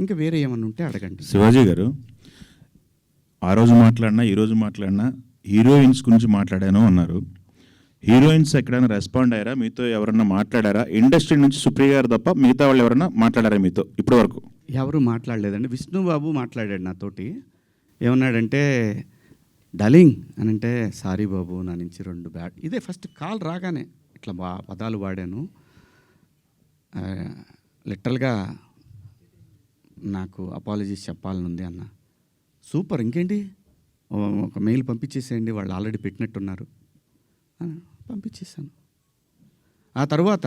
ఇంకా వేరే ఏమన్నా ఉంటే అడగండి. శివాజీ గారు, ఆ రోజు మాట్లాడినా ఈరోజు మాట్లాడినా హీరోయిన్స్ గురించి మాట్లాడాను అన్నారు. హీరోయిన్స్ ఎక్కడైనా రెస్పాండ్ అయ్యారా? మీతో ఎవరన్నా మాట్లాడారా? ఇండస్ట్రీ నుంచి సుప్రియ గారు తప్ప మిగతా వాళ్ళు ఎవరైనా మాట్లాడారా మీతో ఇప్పటి వరకు? ఎవరు మాట్లాడలేదండి. విష్ణుబాబు మాట్లాడాడు నాతోటి. ఏమన్నాడంటే, డలింగ్ అని అంటే, సారీ బాబు నా నుంచి 2 బ్యాడ్. ఇదే ఫస్ట్ కాల్ రాగానే ఇట్లా పదాలు వాడాను. లిటరల్గా నాకు అపాలజీస్ చెప్పాలనుంది అన్న. సూపర్, ఇంకేంటి ఒక మెయిల్ పంపించేసేయండి, వాళ్ళు ఆల్రెడీ పెట్టినట్టున్నారు. పంపించేశాను. ఆ తర్వాత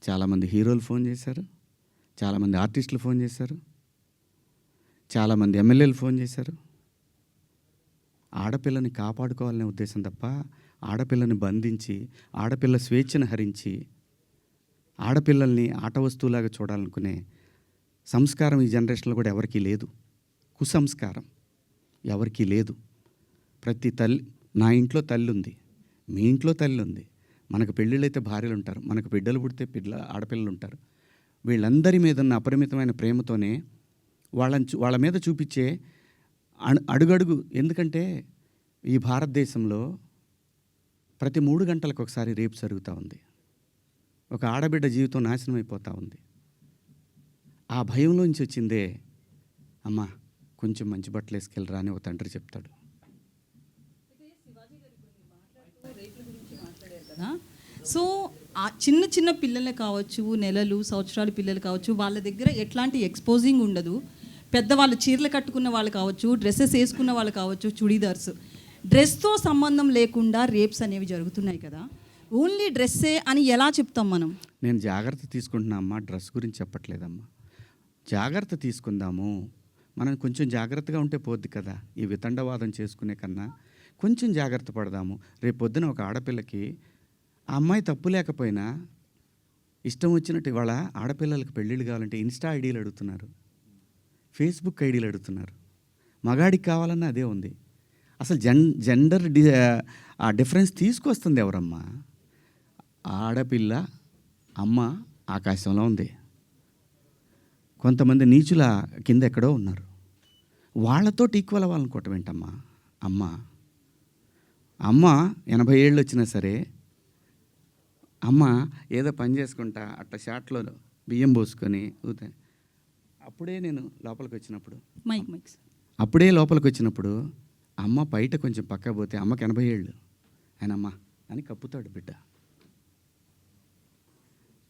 చాలామంది హీరోలు ఫోన్ చేశారు, చాలామంది ఆర్టిస్టులు ఫోన్ చేశారు, చాలామంది ఎమ్మెల్యేలు ఫోన్ చేశారు. ఆడపిల్లని కాపాడుకోవాలనే ఉద్దేశం తప్ప ఆడపిల్లని బంధించి ఆడపిల్ల స్వేచ్ఛను హరించి ఆడపిల్లల్ని ఆట వస్తువులాగా చూడాలనుకునే సంస్కారం ఈ జనరేషన్లో కూడా ఎవరికీ లేదు. కుసంస్కారం ఎవరికీ లేదు. ప్రతి తల్లి, నా ఇంట్లో తల్లి ఉంది, మీ ఇంట్లో తల్లి ఉంది, మనకు పెళ్ళిళ్ళు అయితే భార్యలు ఉంటారు, మనకు బిడ్డలు పుడితే ఆడపిల్లలు ఉంటారు. వీళ్ళందరి మీద ఉన్న అపరిమితమైన ప్రేమతోనే వాళ్ళ మీద చూపించే అడుగడుగు. ఎందుకంటే ఈ భారతదేశంలో ప్రతి 3 గంటలకు ఒకసారి రేపు జరుగుతూ ఉంది. ఒక ఆడబిడ్డ జీవితం నాశనం అయిపోతూ ఉంది. ఆ భయంలోంచి వచ్చిందే, అమ్మ కొంచెం మంచి బట్టలు వేసుకెళ్ళరా అని ఒక తండ్రి చెప్తాడు. సో ఆ చిన్న చిన్న పిల్లలే కావచ్చు, నెలలు సంవత్సరాల పిల్లలు కావచ్చు, వాళ్ళ దగ్గర ఎట్లాంటి ఎక్స్పోజింగ్ ఉండదు. పెద్దవాళ్ళు చీరలు కట్టుకున్న వాళ్ళు కావచ్చు, డ్రెస్సెస్ వేసుకున్న వాళ్ళు కావచ్చు, చుడీదార్స్, డ్రెస్తో సంబంధం లేకుండా రేప్స్ అనేవి జరుగుతున్నాయి కదా. ఓన్లీ డ్రెస్సే అని ఎలా చెప్తాం మనం? నేను జాగ్రత్త తీసుకుంటున్నా అమ్మా, డ్రెస్ గురించి చెప్పట్లేదమ్మా. జాగ్రత్త తీసుకుందాము, మనం కొంచెం జాగ్రత్తగా ఉంటే పోద్ది కదా. ఈ వితండవాదం చేసుకునే కన్నా కొంచెం జాగ్రత్త పడదాము. రేపు పొద్దున ఒక ఆడపిల్లకి ఆ అమ్మాయి తప్పు లేకపోయినా ఇష్టం వచ్చినట్టు ఇవాళ ఆడపిల్లలకు పెళ్ళిళ్ళు కావాలంటే ఇన్స్టా ఐడీలు అడుగుతున్నారు, ఫేస్బుక్ ఐడీలు అడుగుతున్నారు. మగాడికి కావాలన్నా అదే ఉంది. అసలు జెండర్ ఆ డిఫరెన్స్ తీసుకొస్తుంది ఎవరమ్మా? ఆడపిల్ల అమ్మ ఆకాశంలో ఉంది, కొంతమంది నీచుల కింద ఎక్కడో ఉన్నారు. వాళ్ళతో ఈక్వల్ అవ్వాలనుకోవటం ఏంటమ్మా? అమ్మ 80 ఏళ్ళు వచ్చినా సరే అమ్మ ఏదో పని చేసుకుంటా అట్లా షాట్లో బియ్యం పోసుకొని అప్పుడే నేను లోపలికి వచ్చినప్పుడు అమ్మ బయట కొంచెం పక్క పోతే అమ్మకి 80 ఏళ్ళు, ఆయన అమ్మ అని కప్పుతాడు బిడ్డ.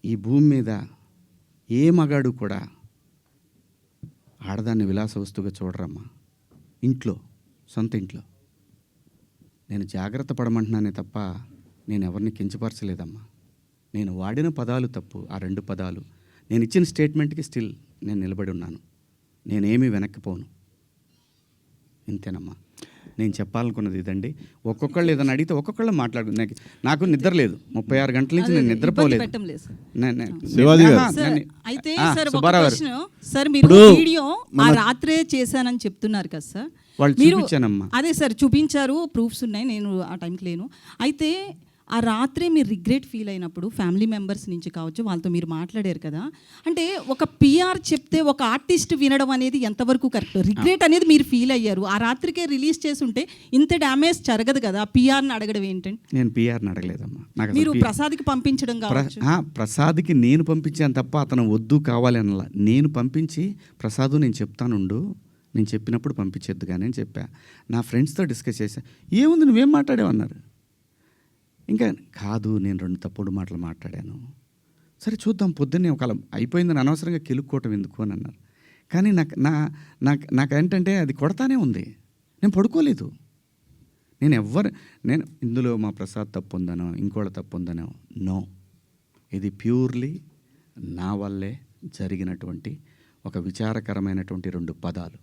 ఈ భూమి మీద ఏ మగాడు కూడా ఆడదాన్ని విలాస వస్తువుగా చూడరమ్మా. ఇంట్లో, సొంత ఇంట్లో. నేను జాగ్రత్త పడమంటున్నానే తప్ప నేను ఎవరిని కించపరచలేదమ్మా. నేను వాడిన పదాలు తప్పు, ఆ 2 పదాలు. నేను ఇచ్చిన స్టేట్మెంట్కి స్టిల్ నేను నిలబడి ఉన్నాను. నేనేమీ వెనక్కిపోను. ఇంతేనమ్మా నేను చెప్పాలనుకున్నది. ఇదండి. ఒక్కొక్కళ్ళు ఏదైనా అడిగితే ఒక్కొక్కళ్ళు మాట్లాడు. నాకు నిద్ర లేదు, 36 గంటల నుంచి నేను నిద్రపోలేదు. సార్ మీరు వీడియో ఆ రాత్రే చేశానని చెప్తున్నారు కదా సార్. వాళ్ళు చూపించానమ్మా. అదే సార్ చూపించారు, ప్రూఫ్స్ ఉన్నాయి, నేను ఆ టైంకి లేను. అయితే ఆ రాత్రే మీరు రిగ్రెట్ ఫీల్ అయినప్పుడు ఫ్యామిలీ మెంబర్స్ నుంచి కావచ్చు, వాళ్ళతో మీరు మాట్లాడారు కదా. అంటే ఒక పిఆర్ చెప్తే ఒక ఆర్టిస్ట్ వినడం అనేది ఎంతవరకు కరెక్ట్? రిగ్రెట్ అనేది మీరు ఫీల్ అయ్యారు, ఆ రాత్రికే రిలీజ్ చేసి ఉంటే ఇంత డ్యామేజ్ జరగదు కదా. పిఆర్ని అడగడం ఏంటంటే? నేను పిఆర్ని అడగలేదమ్మా. మీరు ప్రసాద్కి పంపించడం కావచ్చు. ప్రసాద్కి నేను పంపించాను తప్ప అతను వద్దు కావాలి అనలా. నేను పంపించి ప్రసాద్ నేను చెప్తానుండు, నేను చెప్పినప్పుడు పంపించేద్దు కానీ అని చెప్పా. నా ఫ్రెండ్స్తో డిస్కస్ చేశా. ఏముంది నువ్వేం మాట్లాడావన్నారు. ఇంకా కాదు, నేను 2 తప్పుడు మాటలు మాట్లాడాను. సరే చూద్దాం, పొద్దున్నే ఒక అయిపోయిందని అనవసరంగా కెలుక్కోవటం ఎందుకు అని అన్నారు. కానీ నాకేంటంటే అది కొడతానే ఉంది. నేను పడుకోలేదు. నేను ఇందులో మా ప్రసాద్ తప్పు ఉందనో ఇంకోళ్ళ తప్పు ఉందనో నో. ఇది ప్యూర్లీ నా వల్లే జరిగినటువంటి ఒక విచారకరమైనటువంటి 2 పదాలు.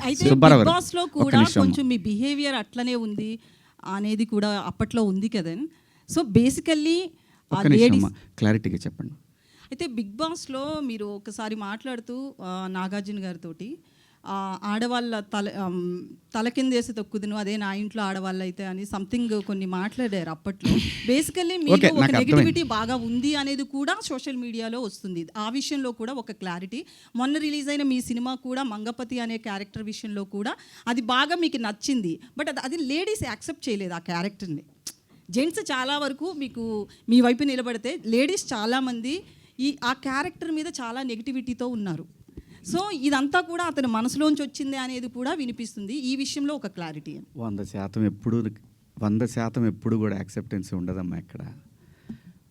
అయితే బిగ్ బాస్లో కూడా కొంచెం మీ బిహేవియర్ అట్లనే ఉంది అనేది కూడా అప్పట్లో ఉంది కదా. సో బేసికల్లీ క్లారిటీగా చెప్పండి. అయితే బిగ్ బాస్లో మీరు ఒకసారి మాట్లాడుతూ నాగార్జున గారితో ఆడవాళ్ళ తల కిందేసి తొక్కుదును అదే నా ఇంట్లో ఆడవాళ్ళు అయితే అని సంథింగ్ కొన్ని మాట్లాడారు అప్పట్లో. బేసికల్లీ Okay, మీకు ఒక నాకు నెగిటివిటీ బాగా ఉంది అనేది కూడా సోషల్ మీడియాలో వస్తుంది. ఆ విషయంలో కూడా ఒక క్లారిటీ. మొన్న రిలీజ్ అయిన మీ సినిమా కూడా మంగపతి అనే క్యారెక్టర్ విషయంలో కూడా అది బాగా మీకు నచ్చింది. బట్ అది లేడీస్ యాక్సెప్ట్ చేయలేదు ఆ క్యారెక్టర్ని. జెంట్స్ చాలా వరకు మీకు మీ వైపు నిలబడితే లేడీస్ చాలామంది ఆ క్యారెక్టర్ మీద చాలా నెగిటివిటీతో ఉన్నారు. సో ఇదంతా కూడా అతని మనసులోంచి వచ్చింది అనేది కూడా వినిపిస్తుంది. ఈ విషయంలో ఒక క్లారిటీ. 100% ఎప్పుడు కూడా యాక్సెప్టెన్స్ ఉండదమ్మా. ఇక్కడ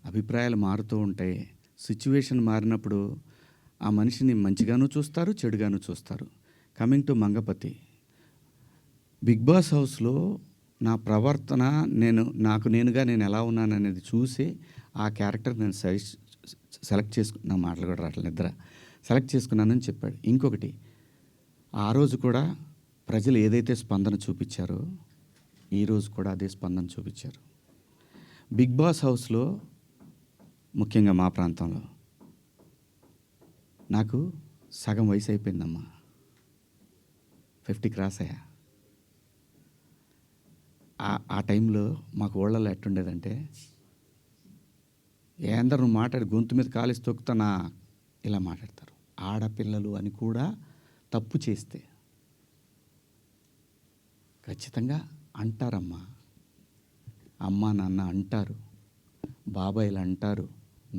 అభిప్రాయాలు మారుతూ ఉంటాయి. సిచ్యువేషన్ మారినప్పుడు ఆ మనిషిని మంచిగాను చూస్తారు, చెడుగాను చూస్తారు. Coming to Mangapathi, Bigg Boss హౌస్లో నా ప్రవర్తన నాకు నేనుగా నేను ఎలా ఉన్నాను అనేది చూసి ఆ క్యారెక్టర్ నేను సెలెక్ట్ చేసుకున్నా. మాటలు కూడా రావట్లేదు, నిద్ర సెలెక్ట్ చేసుకున్నానని చెప్పాడు. ఇంకొకటి, ఆ రోజు కూడా ప్రజలు ఏదైతే స్పందన చూపించారో ఈరోజు కూడా అదే స్పందన చూపించారు. బిగ్ బాస్ హౌస్లో ముఖ్యంగా మా ప్రాంతంలో నాకు సగం వయసు అయిపోయిందమ్మా, 50 క్రాస్ అయ్యా. ఆ టైంలో మాకు ఊళ్ళల్లో ఎట్టుండేదంటే, ఏందరు నువ్వు మాట్లాడి గొంతు మీద కాలేసి తొక్కుతానా ఇలా మాట్లాడతారు. ఆడపిల్లలు అని కూడా తప్పు చేస్తే ఖచ్చితంగా అంటారమ్మా. అమ్మ నాన్న అంటారు, బాబాయిలు అంటారు,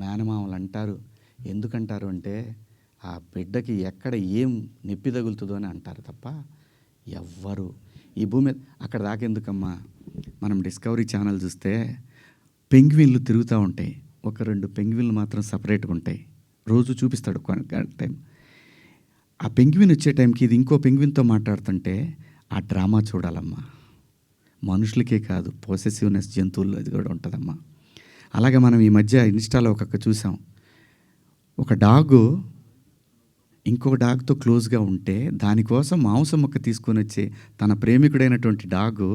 మేనమామలు అంటారు. ఎందుకంటారు అంటే ఆ బిడ్డకి ఎక్కడ ఏం నొప్పి తగులుతుందో అని అంటారు తప్ప ఎవ్వరు ఈ భూమి మీద అక్కడ దాకెందుకమ్మా. మనం డిస్కవరీ ఛానల్ చూస్తే పెంగ్విన్లు తిరుగుతూ ఉంటాయి. 1-2 పెంగ్విన్లు మాత్రం సపరేట్గా ఉంటాయి. రోజు చూపిస్తాడు టైం. ఆ పెంగ్విన్ వచ్చే టైంకి ఇది ఇంకో పెంగ్విన్తో మాట్లాడుతుంటే ఆ డ్రామా చూడాలమ్మా. మనుషులకే కాదు, పొసెసివ్నెస్ జంతువుల్లో అది కూడా ఉంటుందమ్మా. అలాగే మనం ఈ మధ్య ఇన్స్టాలో చూసాం, ఒక డాగు ఇంకొక డాగ్తో క్లోజ్గా ఉంటే దానికోసం మాంసం ముక్క తీసుకొని వచ్చి తన ప్రేమికుడైనటువంటి డాగు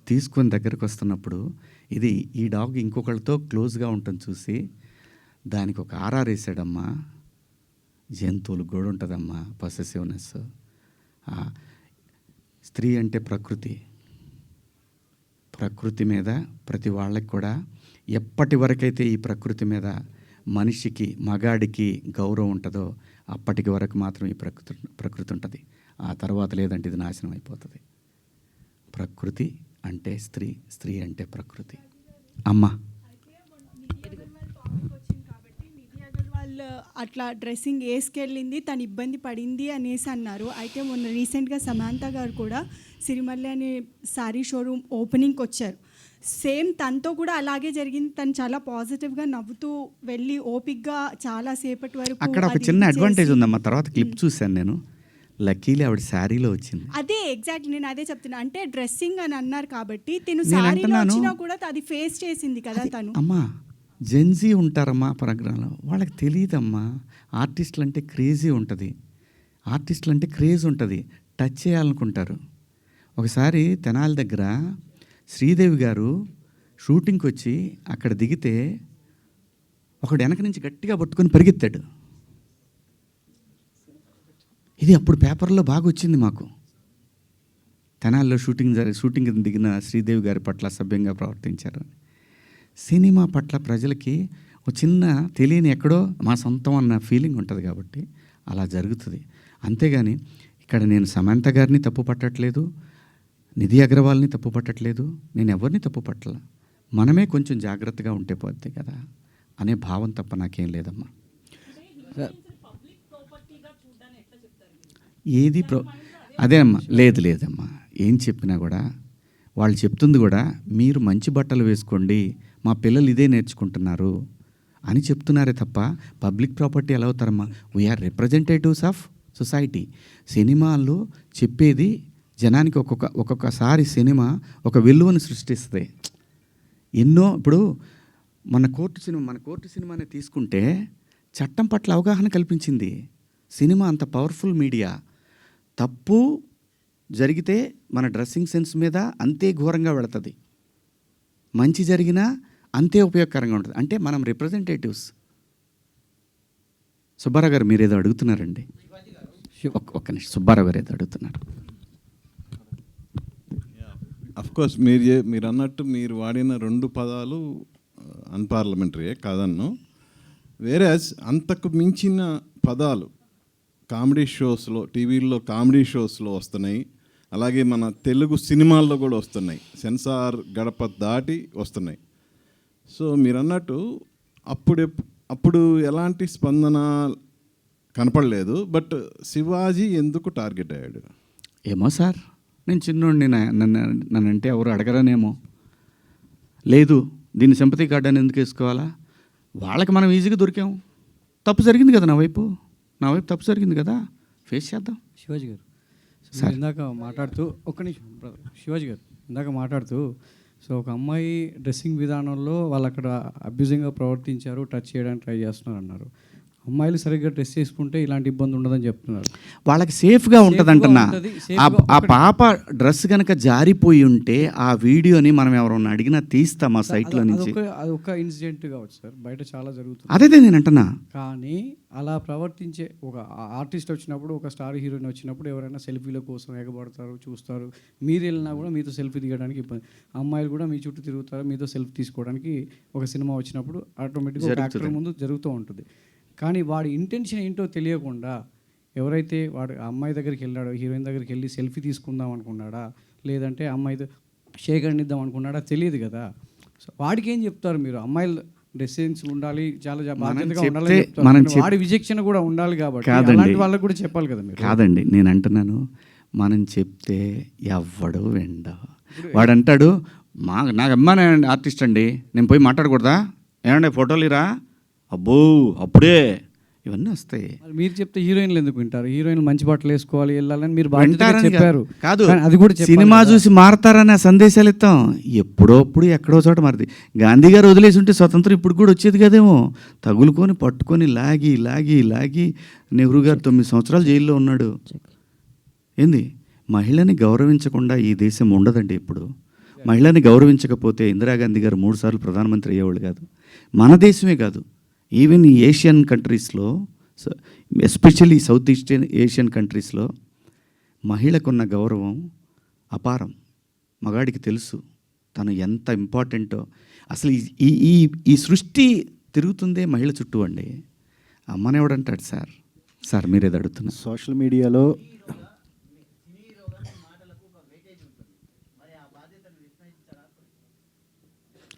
తీసుకొని దగ్గరకు వస్తున్నప్పుడు ఈ డాగ్ ఇంకొకరితో క్లోజ్గా ఉంటుంది చూసి దానికి ఒక ఆర్ఆర్ వేసాడమ్మా. జంతువులు కూడా ఉంటుందమ్మా పొసెసివ్నెస్. స్త్రీ అంటే ప్రకృతి మీద ప్రతి వాళ్ళకి కూడా ఎప్పటి వరకైతే ఈ ప్రకృతి మీద మనిషికి మగాడికి గౌరవం ఉంటుందో అప్పటికి వరకు మాత్రం ఈ ప్రకృతి ఉంటుంది. ఆ తర్వాత లేదంటే ఇది నాశనం అయిపోతుంది. ప్రకృతి అంటే స్త్రీ, స్త్రీ అంటే ప్రకృతి. అమ్మ అట్లా డ్రెస్సింగ్ వేసుకెళ్ళింది, తను ఇబ్బంది పడింది అనేసి అన్నారు. అయితే మొన్న రీసెంట్గా సమాంత గారు కూడా సిరిమల్లి అనే శారీ షోరూమ్ ఓపెనింగ్కి వచ్చారు. సేమ్ తనతో కూడా అలాగే జరిగింది. తను చాలా పాజిటివ్గా నవ్వుతూ వెళ్ళి ఓపిక్గా చాలా సేపటి వరకు అక్కడ ఒక చిన్న అడ్వాంటేజ్ ఉందమ్మా. తర్వాత క్లిప్ చూశాను నేను, లక్కీలీ ఆవిడ శారీలో వచ్చింది. అదే ఎగ్జాక్ట్ నేను అదే చెప్తున్నా. అంటే డ్రెస్సింగ్ అని అన్నారు కాబట్టి తిను శారీలో వచ్చినా కూడా అది ఫేస్ చేసింది కదా తను. అమ్మా జెన్జీ ఉంటారమ్మా ప్రోగ్రాంలో, వాళ్ళకి తెలియదమ్మా. ఆర్టిస్టులు అంటే క్రేజీ ఉంటుంది, ఆర్టిస్టులు అంటే క్రేజ్ ఉంటుంది, టచ్ చేయాలనుకుంటారు. ఒకసారి తెనాలి దగ్గర శ్రీదేవి గారు షూటింగ్కి వచ్చి అక్కడ దిగితే ఒకడు వెనక నుంచి గట్టిగా పట్టుకొని పరిగెత్తాడు. ఇది అప్పుడు పేపర్లో బాగా వచ్చింది మాకు. తెనాలిలో షూటింగ్ దిగిన శ్రీదేవి గారి పట్ల సభ్యంగా ప్రవర్తించారు. సినిమా పట్ల ప్రజలకి ఒక చిన్న తెలియని ఎక్కడో మా సొంతం అన్న ఫీలింగ్ ఉంటుంది కాబట్టి అలా జరుగుతుంది. అంతేగాని ఇక్కడ నేను సమంత గారిని తప్పు పట్టట్లేదు, నిధి అగర్వాల్ని తప్పు పట్టట్లేదు, నేను ఎవరిని తప్పు పట్టల. మనమే కొంచెం జాగ్రత్తగా ఉంటే పోద్ది కదా అనే భావం తప్ప నాకేం లేదమ్మా. ఏది అదే అమ్మా, లేదమ్మా. ఏం చెప్పినా కూడా వాళ్ళు చెప్తుంది కూడా మీరు మంచి బట్టలు వేసుకోండి, మా పిల్లలు ఇదే నేర్చుకుంటున్నారు అని చెప్తున్నారే తప్ప పబ్లిక్ ప్రాపర్టీ ఎలా అవుతారమ్మా? We're representatives of society. సినిమాల్లో చెప్పేది జనానికి ఒక్కొక్కసారి సినిమా ఒక విలువను సృష్టిస్తుంది. ఇప్పుడు మన కోర్టు సినిమానే తీసుకుంటే చట్టం పట్ల అవగాహన కల్పించింది. సినిమా అంత పవర్ఫుల్ మీడియా. తప్పు జరిగితే మన డ్రెస్సింగ్ సెన్స్ మీద అంతే ఘోరంగా వెళుతుంది, మంచి జరిగినా అంతే ఉపయోగకరంగా ఉంటుంది. అంటే మనం రిప్రజెంటేటివ్స్. సుబ్బారావు గారు మీరు ఏదో అడుగుతున్నారండి. ఒక్క నిమిషం, సుబ్బారావు గారు ఏదో అడుగుతున్నారు. కోర్స్ మీరు అన్నట్టు మీరు వాడిన 2 పదాలు అన్పార్లమెంటరీయే కాదన్ను. వేరే అంతకు మించిన పదాలు కామెడీ షోస్లో, టీవీల్లో కామెడీ షోస్లో వస్తున్నాయి, అలాగే మన తెలుగు సినిమాల్లో కూడా వస్తున్నాయి, సెన్సార్ గడప దాటి వస్తున్నాయి. సో మీరు అన్నట్టు అప్పుడు ఎలాంటి స్పందన కనపడలేదు. బట్ శివాజీ ఎందుకు టార్గెట్ అయ్యాడు? ఏమో సార్, నేను చిన్నోడిని, నన్నంటే ఎవరు అడగరనేమో. లేదు, దీన్ని సింపతి కార్డ్ అని ఎందుకు వేసుకోవాలా? వాళ్ళకి మనం ఈజీగా దొరికాము. తప్పు జరిగింది కదా నా వైపు తప్పు జరిగింది కదా, ఫేస్ చేద్దాం. శివాజీ గారు ఇందాక మాట్లాడుతూ ఒక్క నిమిషం బ్రదర్, శివాజీ గారు ఇందాక మాట్లాడుతూ సో ఒక అమ్మాయి డ్రెస్సింగ్ విధానంలో వాళ్ళు అక్కడ అబ్యూజింగ్గా ప్రవర్తించారు, టచ్ చేయడానికి ట్రై చేస్తున్నారు అన్నారు. అమ్మాయిలు సరిగ్గా డ్రెస్ చేసుకుంటే ఇలాంటి ఇబ్బంది ఉండదని చెప్తున్నారు. వాళ్ళకి సేఫ్గా ఉంటుంది అంటున్నా. ఆ పాప డ్రెస్ కనుక జారిపోయి ఉంటే ఆ వీడియోని మనం ఎవరన్నా అడిగినా తీస్తాం ఆ సైట్లో నుంచి. అది ఒక ఇన్సిడెంట్ కావచ్చు సార్, బయట చాలా జరుగుతుంది. అదే నేను అంటున్నా. కానీ అలా ప్రవర్తించే ఒక ఆర్టిస్ట్ వచ్చినప్పుడు, ఒక స్టార్ హీరోయిన్ వచ్చినప్పుడు ఎవరైనా సెల్ఫీల కోసం ఎగబడతారు, చూస్తారు. మీరు వెళ్ళినా కూడా మీతో సెల్ఫీ దిగడానికి ఇబ్బంది. అమ్మాయిలు కూడా మీ చుట్టూ తిరుగుతారు, మీతో సెల్ఫీ తీసుకోవడానికి. ఒక సినిమా వచ్చినప్పుడు ఆటోమేటిక్గా ఒక యాక్టర్ ముందు జరుగుతూ ఉంటుంది. కానీ వాడి ఇంటెన్షన్ ఏంటో తెలియకుండా ఎవరైతే వాడు ఆ అమ్మాయి దగ్గరికి వెళ్ళాడో, హీరోయిన్ దగ్గరికి వెళ్ళి సెల్ఫీ తీసుకుందాం అనుకున్నాడా, లేదంటే అమ్మాయితో షేక్ హ్యాండ్ ఇద్దాం అనుకున్నాడా తెలియదు కదా. సో వాడికి ఏం చెప్తారు మీరు? అమ్మాయిలు డ్రెస్సింగ్స్ ఉండాలి, చాలా బాధ్యతగా ఉండాలి, వాడి విచక్షణ కూడా ఉండాలి కాబట్టి అలాంటి వాళ్ళకి కూడా చెప్పాలి కదా మీరు. కాదండి, నేను అంటున్నాను, మనం చెప్తే ఎవ్వడు వెండ. వాడు అంటాడు, నాకు అమ్మాయి ఆర్టిస్ట్ అండి, నేను పోయి మాట్లాడకూడదా, ఏమండి ఫోటోలు ఇరా, అబ్బో అప్పుడే ఇవన్నీ వస్తాయి. మీరు చెప్తే హీరోయిన్లు ఎందుకు వింటారు? హీరోయిన్లు మంచి బట్టలు వేసుకోవాలి, వెళ్ళాలని మీరు చెప్పారు. కాదు, అది కూడా సినిమా చూసి మారతారనే సందేశాలు ఇస్తాం. ఎప్పుడోప్పుడు ఎక్కడో చోట మారుతుంది. గాంధీ గారు వదిలేసి ఉంటే స్వతంత్రం ఇప్పుడు కూడా వచ్చేది కదేమో. తగులుకొని పట్టుకొని లాగి లాగి లాగి నెహ్రూ గారు 9 సంవత్సరాలు జైల్లో ఉన్నాడు. ఏంది, మహిళని గౌరవించకుండా ఈ దేశం ఉండదండి. ఇప్పుడు మహిళని గౌరవించకపోతే ఇందిరాగాంధీ గారు 3 సార్లు ప్రధానమంత్రి అయ్యేవాళ్ళు కాదు. మన దేశమే కాదు, ఈవెన్ ఈ ఏషియన్ కంట్రీస్లో, ఎస్పెషల్లీ సౌత్ ఈస్ట్ ఏషియన్ కంట్రీస్లో మహిళకున్న గౌరవం అపారం. మగాడికి తెలుసు తను ఎంత ఇంపార్టెంటో. అసలు ఈ ఈ ఈ సృష్టి తిరుగుతుందే మహిళ చుట్టూ అండి. అమ్మని ఎవడంటాడు సార్ మీరేది అడుగుతున్నారు. సోషల్ మీడియాలో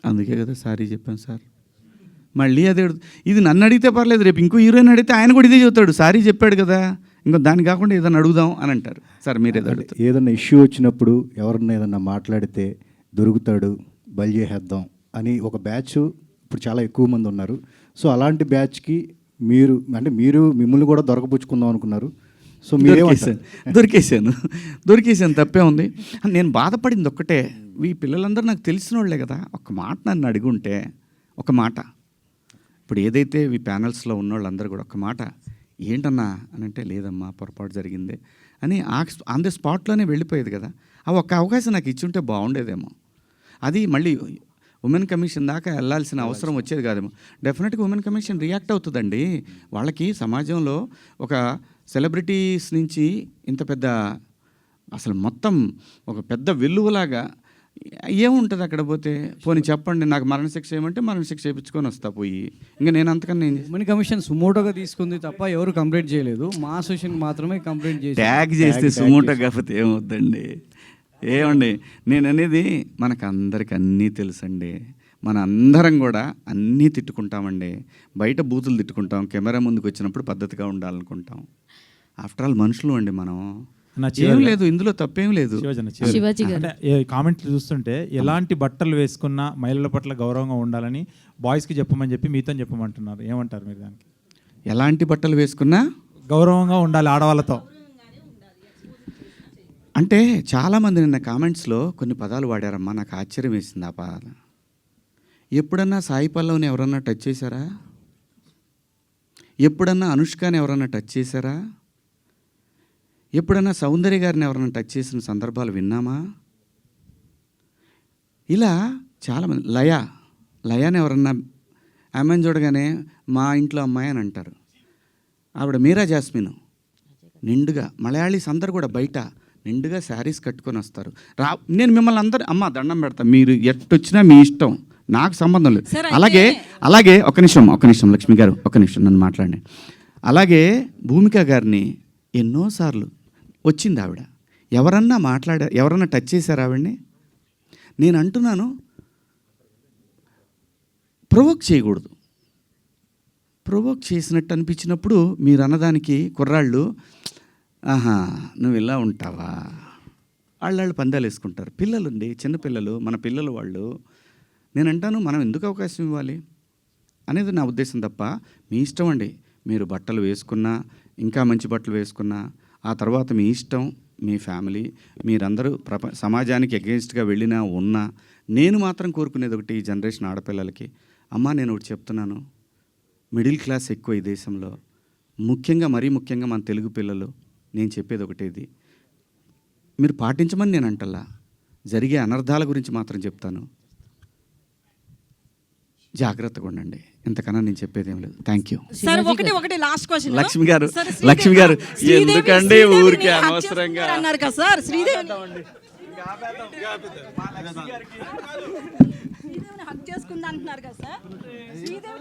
అందుకే కదా సారీ చెప్పాను సార్. మళ్ళీ అదే ఇది నన్ను అడిగితే పర్లేదు, రేపు ఇంకో హీరోయిన్ అడిగితే ఆయన కూడా ఇదే చెబుతాడు, సారీ చెప్పాడు కదా, ఇంకో దాన్ని కాకుండా ఏదైనా అడుగుదాం అని అంటారు. సార్ మీరు ఏదన్నా ఇష్యూ వచ్చినప్పుడు ఎవరన్నా ఏదన్నా మాట్లాడితే దొరుకుతాడు, బలి చేసేద్దాం అని ఒక బ్యాచ్ ఇప్పుడు చాలా ఎక్కువ మంది ఉన్నారు. సో అలాంటి బ్యాచ్కి మిమ్మల్ని కూడా దొరకపుచ్చుకుందాం అనుకున్నారు. సో దొరికేసాను తప్పే ఉంది. నేను బాధపడింది ఒక్కటే, ఈ పిల్లలందరూ నాకు తెలిసిన వాళ్ళే కదా. ఒక మాట నన్ను అడుగుంటే, ఒక మాట, ఇప్పుడు ఏదైతే ఈ ప్యానల్స్లో ఉన్న వాళ్ళందరూ కూడా ఒక మాట ఏంటన్నా అని అంటే, లేదమ్మా పొరపాటు జరిగింది అని ఆన్ ది స్పాట్లోనే వెళ్ళిపోయేది కదా. ఆ ఒక్క అవకాశం నాకు ఇచ్చుంటే బాగుండేదేమో. అది మళ్ళీ ఉమెన్ కమిషన్ దాకా వెళ్ళాల్సిన అవసరం వచ్చేది కాదేమో. డెఫినెట్గా ఉమెన్ కమిషన్ రియాక్ట్ అవుతుందండి. వాళ్ళకి సమాజంలో ఒక సెలబ్రిటీస్ నుంచి ఇంత పెద్ద అసలు మొత్తం ఒక పెద్ద వెల్లువలాగా ఏముంటుంది అక్కడ పోతే. పోనీ చెప్పండి, నాకు మరణశిక్ష ఏమంటే మరణశిక్ష చేయించుకొని వస్తా పోయి. ఇంకా నేను అంతకన్నా ఉమెన్ కమిషన్ సుమోటోగా తీసుకుంది తప్ప ఎవరు కంప్లైంట్ చేయలేదు. మా అసోసియేషన్ మాత్రమే కంప్లైంట్ చేసి ట్యాగ్ చేస్తే సుమోటో కాకపోతే ఏమవుద్దండి. ఏమండి నేను అనేది, మనకు అందరికి అన్నీ తెలుసండి. మన అందరం కూడా అన్నీ తిట్టుకుంటామండి. బయట బూతులు తిట్టుకుంటాం, కెమెరా ముందుకు వచ్చినప్పుడు పద్ధతిగా ఉండాలనుకుంటాం. ఆఫ్టర్ ఆల్ మనుషులు అండి మనం. ఏం లేదు ఇందులో, తప్పేం లేదు. కామెంట్లు చూస్తుంటే ఎలాంటి బట్టలు వేసుకున్నా మహిళల పట్ల గౌరవంగా ఉండాలని బాయ్స్కి చెప్పమని చెప్పి మీతో చెప్పమంటున్నారు, ఏమంటారు మీరు దానికి? ఎలాంటి బట్టలు వేసుకున్నా గౌరవంగా ఉండాలి ఆడవాళ్ళతో అంటే చాలామంది నిన్న కామెంట్స్లో కొన్ని పదాలు వాడారమ్మా, నాకు ఆశ్చర్యం వేసింది ఆ పదాలు. ఎప్పుడన్నా సాయి పల్లవిని ఎవరన్నా టచ్ చేశారా? ఎప్పుడన్నా అనుష్కని ఎవరన్నా టచ్ చేశారా? ఎప్పుడన్నా సౌందర్య గారిని ఎవరన్నా టచ్ చేసిన సందర్భాలు విన్నామా? ఇలా చాలామంది, లయాని ఎవరన్నా ఆమెను చూడగానే మా ఇంట్లో అమ్మాయి అని అంటారు. ఆవిడ మీరా జాస్మిన్ నిండుగా మలయాళీస్ అందరు కూడా బయట నిండుగా శారీస్ కట్టుకొని వస్తారు. నేను మిమ్మల్ని అందరు అమ్మ దండం పెడతా, మీరు ఎట్టొచ్చినా మీ ఇష్టం, నాకు సంబంధం లేదు. సరే, అలాగే ఒక నిమిషం లక్ష్మి గారు, ఒక నిమిషం నన్ను మాట్లాడండి. అలాగే భూమిక గారిని ఎన్నోసార్లు వచ్చింది ఆవిడ, ఎవరన్నా టచ్ చేశారు ఆవిడ్ని? నేను అంటున్నాను, ప్రొవోక్ చేయకూడదు. ప్రొవోక్ చేసినట్టు అనిపించినప్పుడు మీరు అన్నదానికి కుర్రాళ్ళు ఆహా నువ్వు ఇలా ఉంటావా, వాళ్ళు పందాలు వేసుకుంటారు. పిల్లలుండి చిన్నపిల్లలు, మన పిల్లలు వాళ్ళు. నేను అంటాను మనం ఎందుకు అవకాశం ఇవ్వాలి అనేది నా ఉద్దేశం తప్ప, మీ ఇష్టం అండి. మీరు బట్టలు వేసుకున్నా, ఇంకా మంచి బట్టలు వేసుకున్నా, ఆ తర్వాత మీ ఇష్టం, మీ ఫ్యామిలీ, మీరందరూ సమాజానికి అగెన్స్ట్గా వెళ్ళినా ఉన్నా, నేను మాత్రం కోరుకునేది ఒకటి, ఈ జనరేషన్ ఆడపిల్లలకి, అమ్మా నేను ఒకటి చెప్తున్నాను, మిడిల్ క్లాస్ ఎక్కువ ఈ దేశంలో, మరీ ముఖ్యంగా మన తెలుగు పిల్లలు. నేను చెప్పేది ఒకటేది, మీరు పాటించమని నేను అంటల్లా, జరిగే అనర్థాల గురించి మాత్రం చెప్తాను. జాగ్రత్తగా ఉండండి, ఇంతకన్నా నేను చెప్పేది ఏం లేదు. Thank you. సార్ ఒకటి లాస్ట్ క్వశ్చన్. లక్ష్మి గారు ఎందుకండి ఊరికే అనవసరంగా అన్నారు కదా సార్, శ్రీదేవి హక్ చేసుకుంది అంటున్నారు కదా సార్. శ్రీదేవి